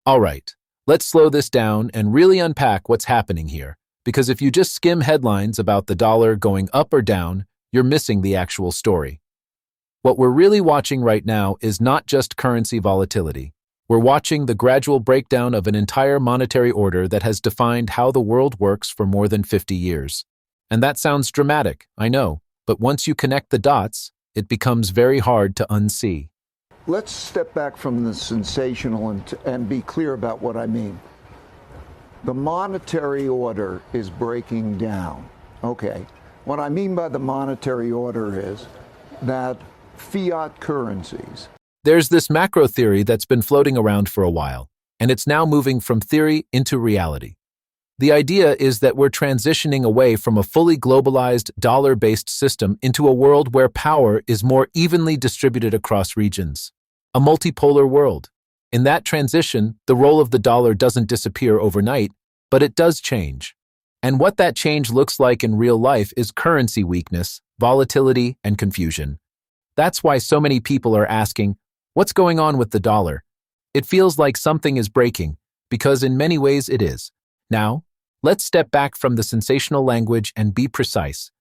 All right, let's slow this down and really unpack what's happening here, because if you just skim headlines about the dollar going up or down, you're missing the actual story. What we're really watching right now is not just currency volatility. We're watching the gradual breakdown of an entire monetary order that has defined how the world works for more than 50 years. And that sounds dramatic, I know, but once you connect the dots, it becomes very hard to unsee. Let's step back from the sensational and be clear about what I mean. The monetary order is breaking down. Okay. What I mean by the monetary order is that fiat currencies. There's this macro theory that's been floating around for a while, and it's now moving from theory into reality. The idea is that we're transitioning away from a fully globalized, dollar-based system into a world where power is more evenly distributed across regions. A multipolar world. In that transition, the role of the dollar doesn't disappear overnight, but it does change. And what that change looks like in real life is currency weakness, volatility, and confusion. That's why so many people are asking, what's going on with the dollar? It feels like something is breaking, because in many ways it is. Now, let's step back from the sensational language and be precise.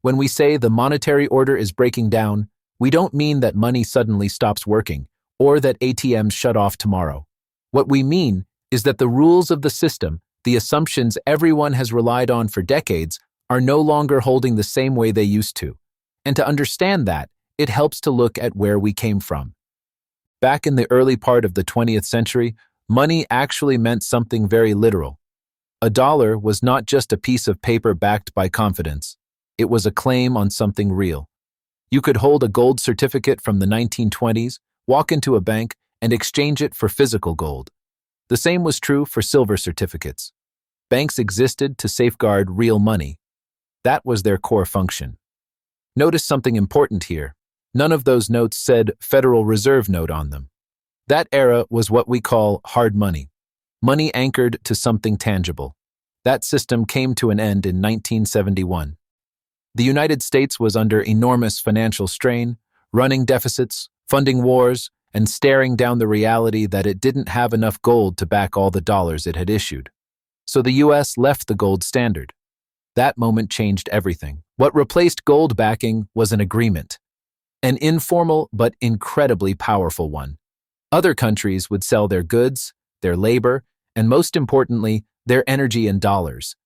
When we say the monetary order is breaking down, we don't mean that money suddenly stops working, or that ATMs shut off tomorrow. What we mean is that the rules of the system, the assumptions everyone has relied on for decades, are no longer holding the same way they used to. And to understand that, it helps to look at where we came from. Back in the early part of the 20th century, money actually meant something very literal. A dollar was not just a piece of paper backed by confidence. It was a claim on something real. You could hold a gold certificate from the 1920s, walk into a bank, and exchange it for physical gold. The same was true for silver certificates. Banks existed to safeguard real money. That was their core function. Notice something important here. None of those notes said Federal Reserve note on them. That era was what we call hard money. Money anchored to something tangible. That system came to an end in 1971. The United States was under enormous financial strain, running deficits, funding wars, and staring down the reality that it didn't have enough gold to back all the dollars it had issued. So the US left the gold standard. That moment changed everything. What replaced gold backing was an agreement. An informal but incredibly powerful one. Other countries would sell their goods, their labor, and most importantly, their energy in dollars.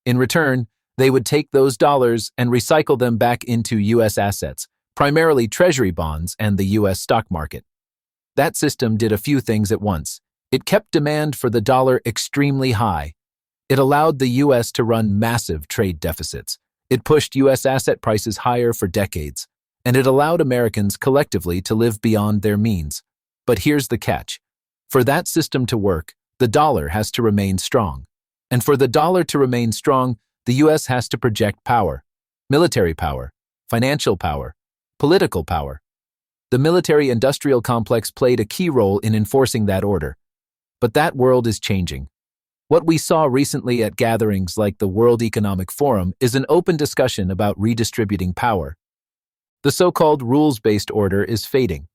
In return, they would take those dollars and recycle them back into U.S. assets, primarily treasury bonds and the U.S. stock market. That system did a few things at once. It kept demand for the dollar extremely high. It allowed the U.S. to run massive trade deficits. It pushed U.S. asset prices higher for decades. And it allowed Americans collectively to live beyond their means. But here's the catch. For that system to work, the dollar has to remain strong. And for the dollar to remain strong, the U.S. has to project power. Military power, financial power, political power. The military-industrial complex played a key role in enforcing that order. But that world is changing. What we saw recently at gatherings like the World Economic Forum is an open discussion about redistributing power. The so-called rules-based order is fading.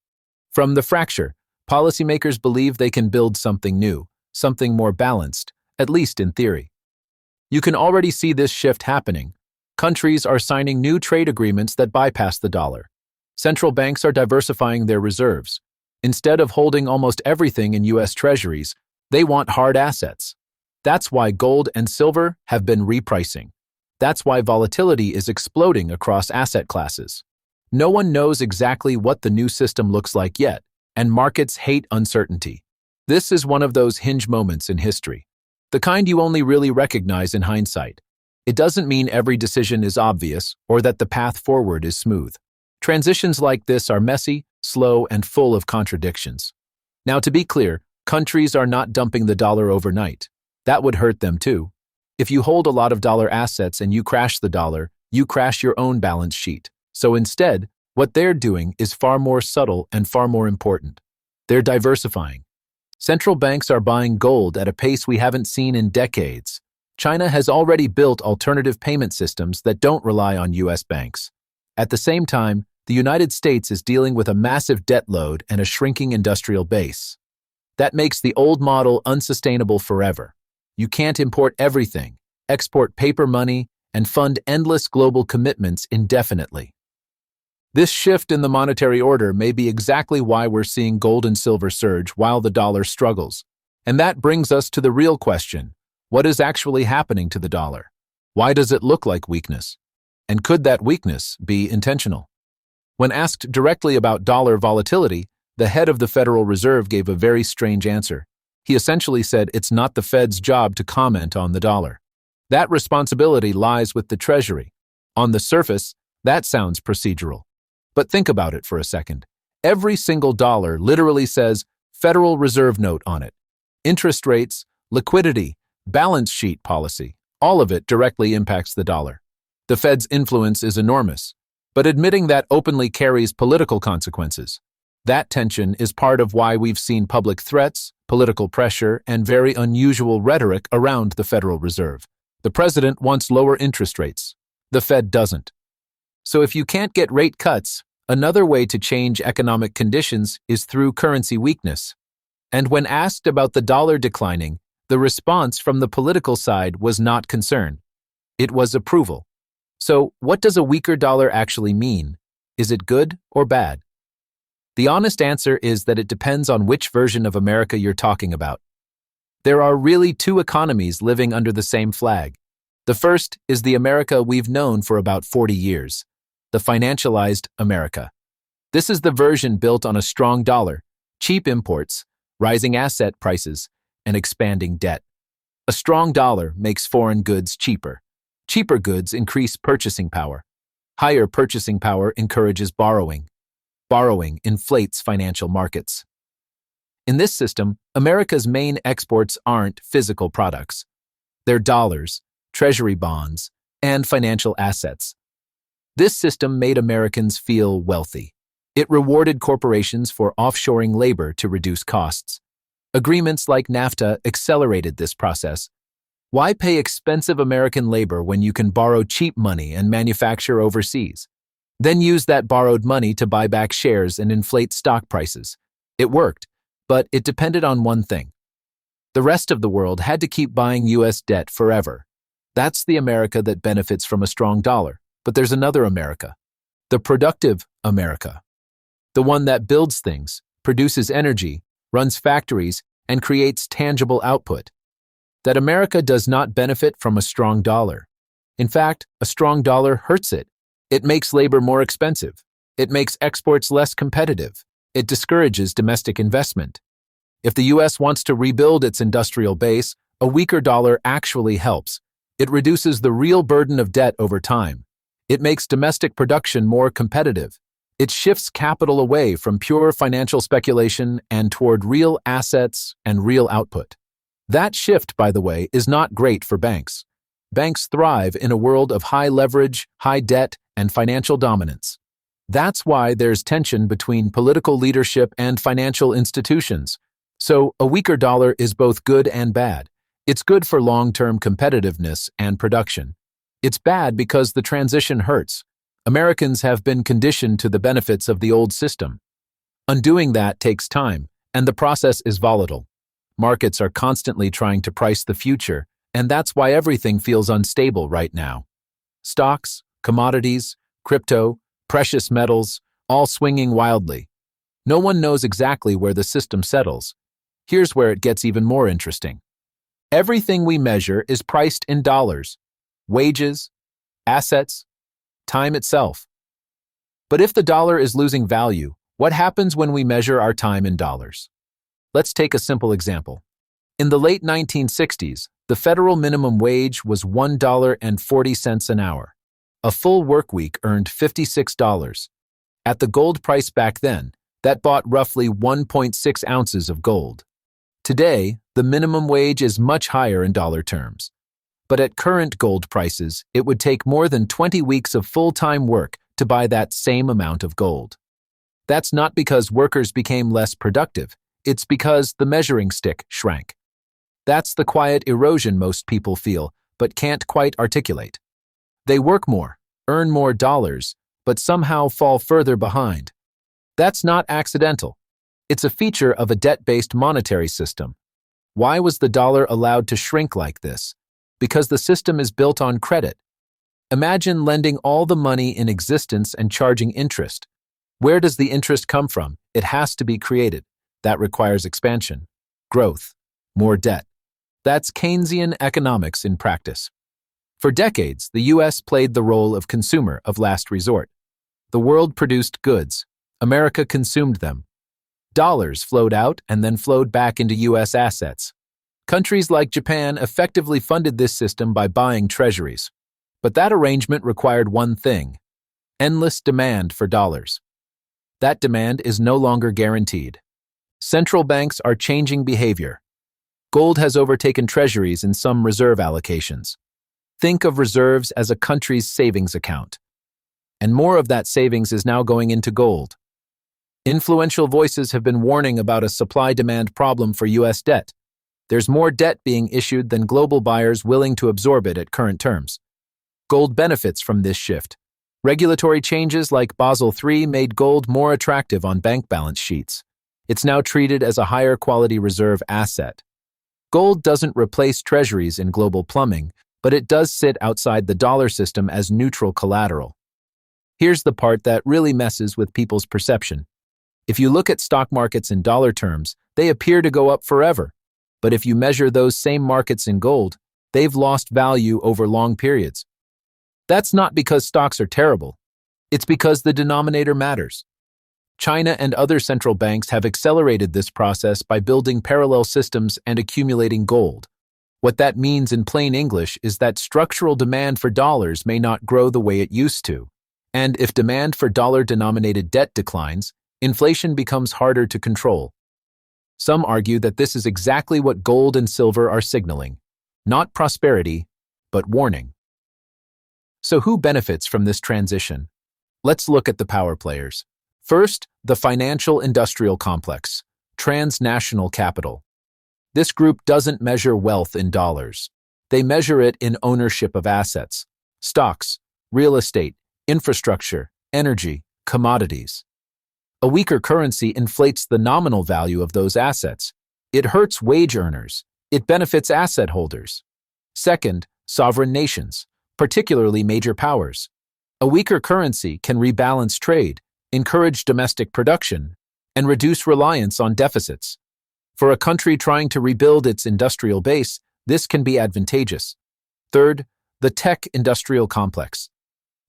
From the fracture, policymakers believe they can build something new, something more balanced, at least in theory. You can already see this shift happening. Countries are signing new trade agreements that bypass the dollar. Central banks are diversifying their reserves. Instead of holding almost everything in U.S. treasuries, they want hard assets. That's why gold and silver have been repricing. That's why volatility is exploding across asset classes. No one knows exactly what the new system looks like yet, and markets hate uncertainty. This is one of those hinge moments in history, the kind you only really recognize in hindsight. It doesn't mean every decision is obvious or that the path forward is smooth. Transitions like this are messy, slow, and full of contradictions. Now, to be clear, countries are not dumping the dollar overnight. That would hurt them too. If you hold a lot of dollar assets and you crash the dollar, you crash your own balance sheet. So instead, what they're doing is far more subtle and far more important. They're diversifying. Central banks are buying gold at a pace we haven't seen in decades. China has already built alternative payment systems that don't rely on U.S. banks. At the same time, the United States is dealing with a massive debt load and a shrinking industrial base. That makes the old model unsustainable forever. You can't import everything, export paper money, and fund endless global commitments indefinitely. This shift in the monetary order may be exactly why we're seeing gold and silver surge while the dollar struggles. And that brings us to the real question: what is actually happening to the dollar? Why does it look like weakness? And could that weakness be intentional? When asked directly about dollar volatility, the head of the Federal Reserve gave a very strange answer. He essentially said it's not the Fed's job to comment on the dollar. That responsibility lies with the Treasury. On the surface, that sounds procedural. But think about it for a second. Every single dollar literally says Federal Reserve note on it. Interest rates, liquidity, balance sheet policy, all of it directly impacts the dollar. The Fed's influence is enormous, but admitting that openly carries political consequences. That tension is part of why we've seen public threats, political pressure, and very unusual rhetoric around the Federal Reserve. The president wants lower interest rates. The Fed doesn't. So if you can't get rate cuts, another way to change economic conditions is through currency weakness. And when asked about the dollar declining, the response from the political side was not concern. It was approval. So what does a weaker dollar actually mean? Is it good or bad? The honest answer is that it depends on which version of America you're talking about. There are really two economies living under the same flag. The first is the America we've known for about 40 years. The financialized America. This is the version built on a strong dollar, cheap imports, rising asset prices, and expanding debt. A strong dollar makes foreign goods cheaper. Cheaper goods increase purchasing power. Higher purchasing power encourages borrowing. Borrowing inflates financial markets. In this system, America's main exports aren't physical products. They're dollars, treasury bonds, and financial assets. This system made Americans feel wealthy. It rewarded corporations for offshoring labor to reduce costs. Agreements like NAFTA accelerated this process. Why pay expensive American labor when you can borrow cheap money and manufacture overseas? Then use that borrowed money to buy back shares and inflate stock prices. It worked, but it depended on one thing. The rest of the world had to keep buying U.S. debt forever. That's the America that benefits from a strong dollar. But there's another America, the productive America, the one that builds things, produces energy, runs factories, and creates tangible output. That America does not benefit from a strong dollar. In fact, a strong dollar hurts it. It makes labor more expensive. It makes exports less competitive. It discourages domestic investment. If the U.S. wants to rebuild its industrial base, a weaker dollar actually helps. It reduces the real burden of debt over time. It makes domestic production more competitive. It shifts capital away from pure financial speculation and toward real assets and real output. That shift, by the way, is not great for banks. Banks thrive in a world of high leverage, high debt, and financial dominance. That's why there's tension between political leadership and financial institutions. So a weaker dollar is both good and bad. It's good for long-term competitiveness and production. It's bad because the transition hurts. Americans have been conditioned to the benefits of the old system. Undoing that takes time, and the process is volatile. Markets are constantly trying to price the future, and that's why everything feels unstable right now. Stocks, commodities, crypto, precious metals, all swinging wildly. No one knows exactly where the system settles. Here's where it gets even more interesting. Everything we measure is priced in dollars. Wages, assets, time itself. But if the dollar is losing value, what happens when we measure our time in dollars? Let's take a simple example. In the late 1960s, the federal minimum wage was $1.40 an hour. A full work week earned $56. At the gold price back then, that bought roughly 1.6 ounces of gold. Today, the minimum wage is much higher in dollar terms. But at current gold prices, it would take more than 20 weeks of full-time work to buy that same amount of gold. That's not because workers became less productive, it's because the measuring stick shrank. That's the quiet erosion most people feel, but can't quite articulate. They work more, earn more dollars, but somehow fall further behind. That's not accidental. It's a feature of a debt-based monetary system. Why was the dollar allowed to shrink like this? Because the system is built on credit. Imagine lending all the money in existence and charging interest. Where does the interest come from? It has to be created. That requires expansion, growth, more debt. That's Keynesian economics in practice. For decades, the US played the role of consumer of last resort. The world produced goods. America consumed them. Dollars flowed out and then flowed back into US assets. Countries like Japan effectively funded this system by buying treasuries. But that arrangement required one thing: endless demand for dollars. That demand is no longer guaranteed. Central banks are changing behavior. Gold has overtaken treasuries in some reserve allocations. Think of reserves as a country's savings account. And more of that savings is now going into gold. Influential voices have been warning about a supply-demand problem for US debt. There's more debt being issued than global buyers willing to absorb it at current terms. Gold benefits from this shift. Regulatory changes like Basel III made gold more attractive on bank balance sheets. It's now treated as a higher quality reserve asset. Gold doesn't replace treasuries in global plumbing, but it does sit outside the dollar system as neutral collateral. Here's the part that really messes with people's perception. If you look at stock markets in dollar terms, they appear to go up forever. But if you measure those same markets in gold, they've lost value over long periods. That's not because stocks are terrible. It's because the denominator matters. China and other central banks have accelerated this process by building parallel systems and accumulating gold. What that means in plain English is that structural demand for dollars may not grow the way it used to. And if demand for dollar-denominated debt declines, inflation becomes harder to control. Some argue that this is exactly what gold and silver are signaling. Not prosperity, but warning. So who benefits from this transition? Let's look at the power players. First, the financial industrial complex, transnational capital. This group doesn't measure wealth in dollars. They measure it in ownership of assets, stocks, real estate, infrastructure, energy, commodities. A weaker currency inflates the nominal value of those assets. It hurts wage earners. It benefits asset holders. Second, sovereign nations, particularly major powers. A weaker currency can rebalance trade, encourage domestic production, and reduce reliance on deficits. For a country trying to rebuild its industrial base, this can be advantageous. Third, the tech industrial complex.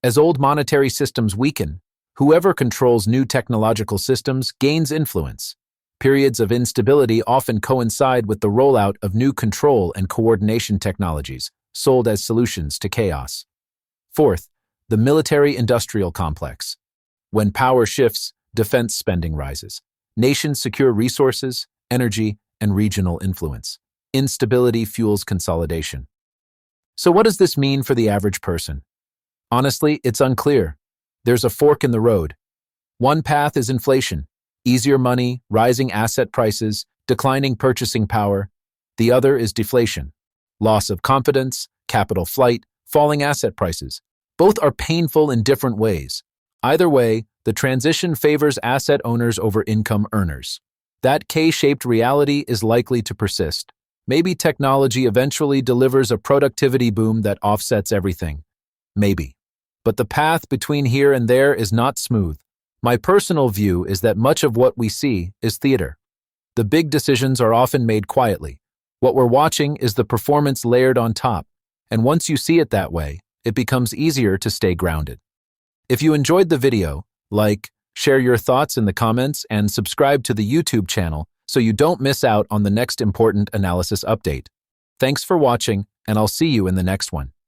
As old monetary systems weaken, whoever controls new technological systems gains influence. Periods of instability often coincide with the rollout of new control and coordination technologies, sold as solutions to chaos. Fourth, the military-industrial complex. When power shifts, defense spending rises. Nations secure resources, energy, and regional influence. Instability fuels consolidation. So what does this mean for the average person? Honestly, it's unclear. There's a fork in the road. One path is inflation, easier money, rising asset prices, declining purchasing power. The other is deflation, loss of confidence, capital flight, falling asset prices. Both are painful in different ways. Either way, the transition favors asset owners over income earners. That K-shaped reality is likely to persist. Maybe technology eventually delivers a productivity boom that offsets everything. Maybe. But the path between here and there is not smooth. My personal view is that much of what we see is theater. The big decisions are often made quietly. What we're watching is the performance layered on top, and once you see it that way, it becomes easier to stay grounded. If you enjoyed the video, like, share your thoughts in the comments, and subscribe to the YouTube channel so you don't miss out on the next important analysis update. Thanks for watching, and I'll see you in the next one.